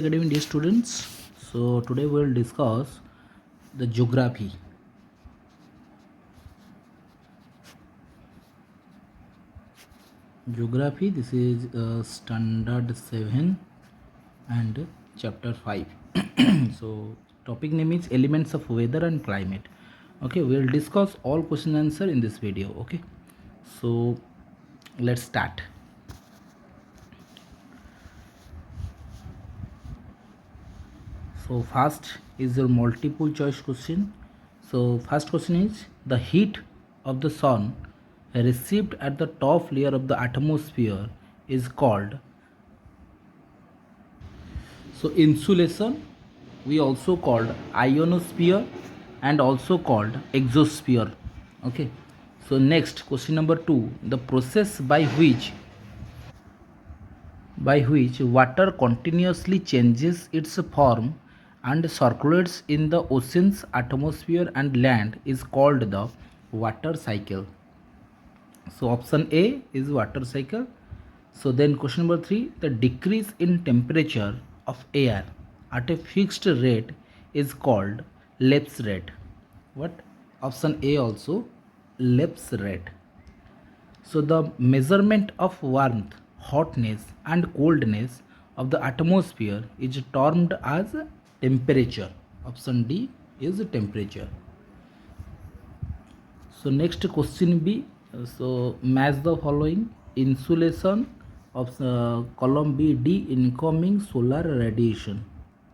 Academy dear students. So today we will discuss the geography. Geography, this is standard 7 and chapter 5. So topic name is elements of weather and climate. Okay, we will discuss all question answer in this video. Okay, so let's start. So first is your multiple choice question. So first question is the heat of the sun received at the top layer of the atmosphere is called. So insulation we also called ionosphere and also called exosphere. Okay. So next question number 2, the process by which water continuously changes its form and circulates in the ocean's atmosphere and land is called the water cycle. So option A is water cycle. So then question number 3, the decrease in temperature of air at a fixed rate is called Leb's rate. What? Option A also, Leb's rate. So the measurement of warmth, hotness and coldness of the atmosphere is termed as temperature. Option D is temperature. So next question B. So match the following. Insulation of column B, D, incoming solar radiation.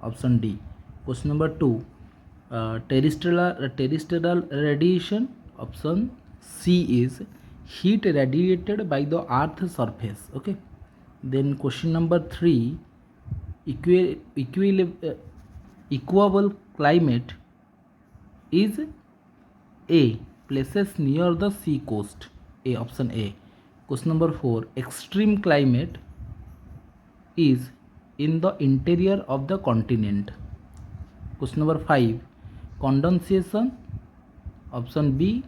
Option D. Question number 2. Terrestrial radiation. Option C is heat radiated by the earth surface. Okay. Then question number 3. Equable climate is A, places near the sea coast. A, option A. Question number 4, extreme climate is in the interior of the continent. Question number 5, condensation, option B,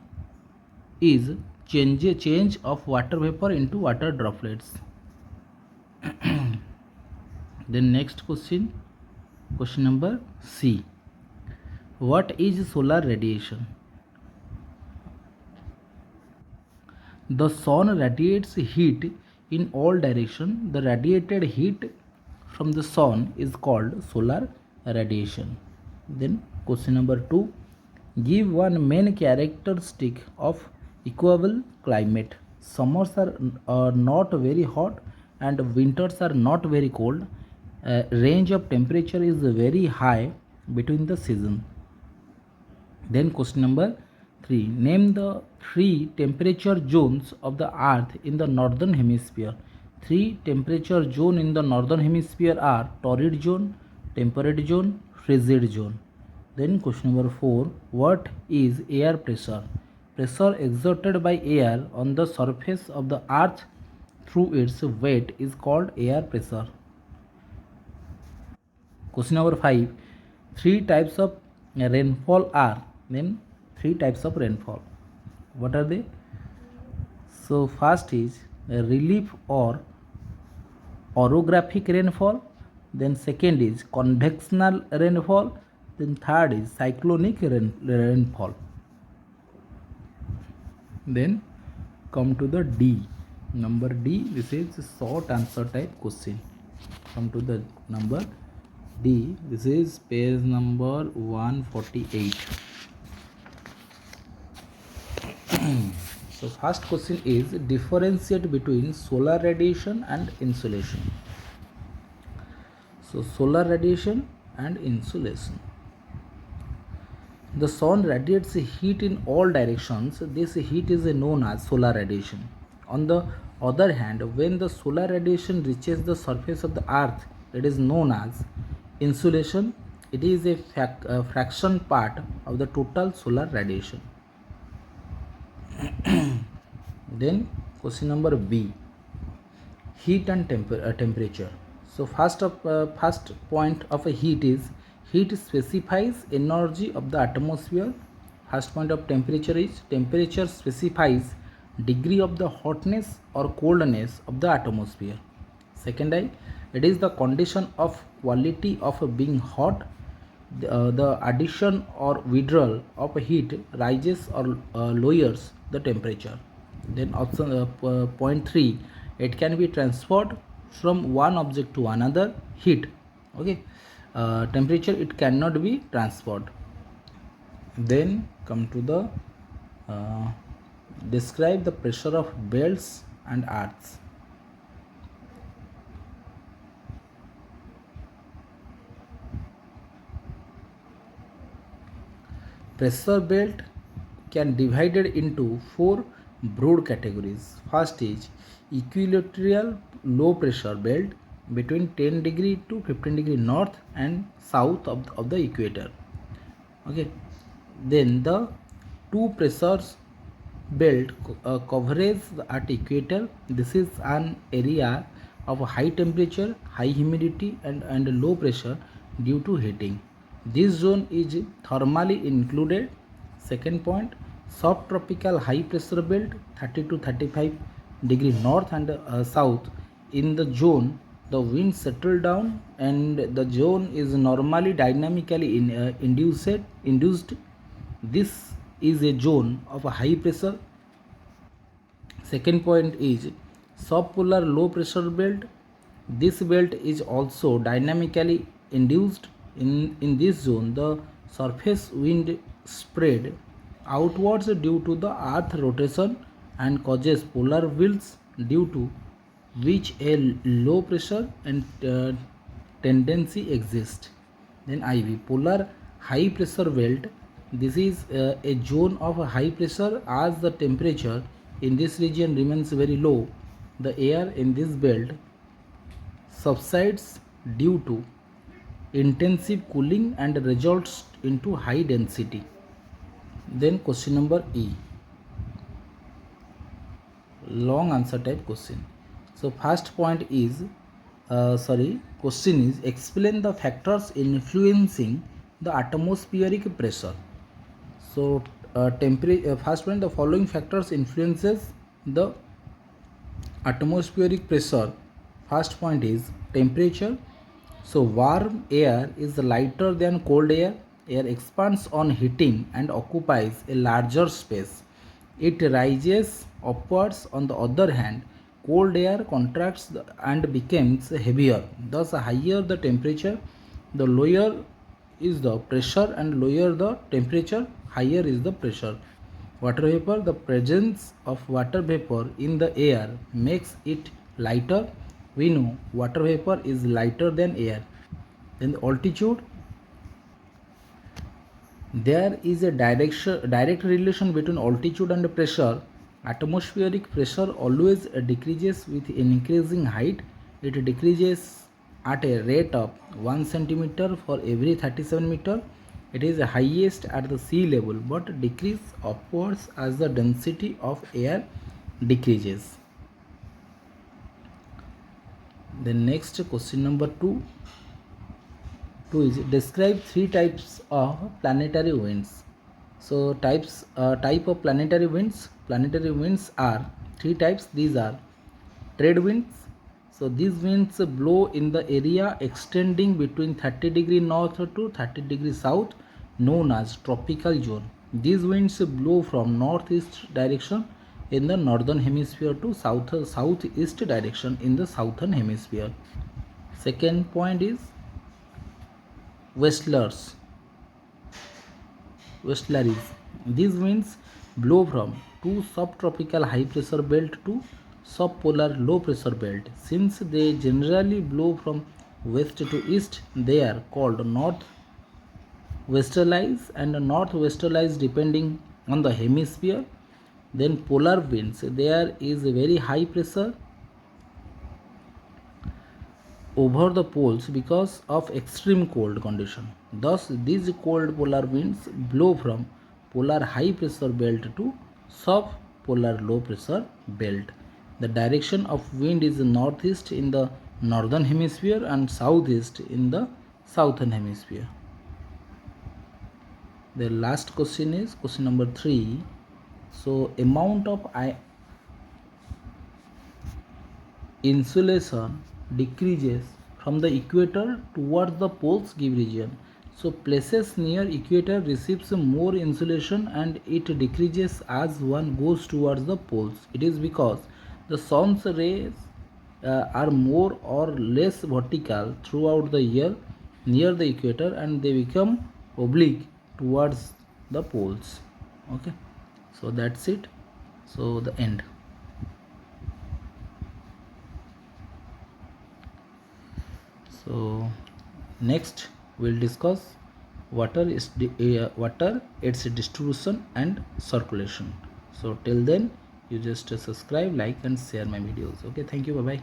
is change of water vapor into water droplets. Then next question number C, what is solar radiation? The sun radiates heat in all directions. The radiated heat from the sun is called solar radiation. Then question number 2, give one main characteristic of equable climate. Summers are not very hot and winters are not very cold. Range of temperature is very high between the seasons. Then question number 3, name the 3 temperature zones of the earth in the northern hemisphere. 3 temperature zone in the northern hemisphere are torrid zone, temperate zone, frigid zone. Then question number 4, what is air pressure? Pressure exerted by air on the surface of the earth through its weight is called air pressure. Question number 5, 3 types of rainfall are. Name 3 types of rainfall. What are they? So first is relief or orographic rainfall. Then second is convectional rainfall. Then third is cyclonic rainfall. Then come to the D. Number D, this is short answer type question. Come to the number D. This is page number 148. So first question is differentiate between solar radiation and insolation. So solar radiation and insolation. The sun radiates heat in all directions. This heat is known as solar radiation. On the other hand, when the solar radiation reaches the surface of the earth, it is known as insolation. It is a fraction part of the total solar radiation. Then question number B, heat and temperature. So first point of a heat is heat specifies energy of the atmosphere. First point of temperature is temperature specifies degree of the hotness or coldness of the atmosphere. Second I, it is the condition of quality of being hot. The addition or withdrawal of heat rises or lowers the temperature. Then option point 3, it can be transferred from one object to another. Heat, okay, temperature it cannot be transferred. Then come to the uh, describe the pressure of belts and earths. Pressure belt can divided into four broad categories. First is equatorial low pressure belt between 10 degree to 15 degree north and south of the equator. Okay. Then the two pressures belt coverage at equator. This is an area of high temperature, high humidity and low pressure due to heating. This zone is thermally included. Second point, subtropical high pressure belt 30 to 35 degree north and south. In the zone, the wind settle down and the zone is normally dynamically induced. This is a zone of high pressure. Second point is subpolar low pressure belt. This belt is also dynamically induced. In this zone, the surface wind spread outwards due to the earth rotation and causes polar winds, due to which a low pressure and tendency exists. Then IV polar high pressure belt. This is a zone of high pressure as the temperature in this region remains very low. The air in this belt subsides due to intensive cooling and results into high density. Then question number E, long answer type question. So first point is question is explain the factors influencing the atmospheric pressure. So first point, the following factors influences the atmospheric pressure. First point is temperature. So warm air is lighter than cold air. Air expands on heating and occupies a larger space. It rises upwards. On the other hand, cold air contracts and becomes heavier. Thus, higher the temperature, the lower is the pressure, and lower the temperature, higher is the pressure. Water vapor, the presence of water vapor in the air makes it lighter. We know water vapor is lighter than air. Then the altitude, there is a direct relation between altitude and pressure. Atmospheric pressure always decreases with increasing height. It decreases at a rate of 1 centimeter for every 37 meter. It is highest at the sea level but decreases upwards as the density of air decreases. The next question number 2 is describe three types of planetary winds. So type of planetary winds. Planetary winds are three types. These are trade winds. So these winds blow in the area extending between 30 degree north to 30 degree south, known as tropical zone. These winds blow from northeast direction in the northern hemisphere to southeast direction in the southern hemisphere. Second point is westlaries. These winds blow from two subtropical high pressure belt to subpolar low pressure belt. Since they generally blow from west to east, they are called north westerlies and northwesterlies depending on the hemisphere. Then polar winds, there is a very high pressure over the poles because of extreme cold condition. Thus, these cold polar winds blow from polar high pressure belt to subpolar low pressure belt. The direction of wind is northeast in the northern hemisphere and southeast in the southern hemisphere. The last question is question number 3. So, amount of insulation decreases from the equator towards the poles give region. So places near equator receives more insolation and it decreases as one goes towards the poles. It is because the sun's rays are more or less vertical throughout the year near the equator and they become oblique towards the poles. Okay, so that's it. So the end. So next we'll discuss water its distribution and circulation. So till then you just subscribe, like and share my videos. Okay, thank you, bye bye.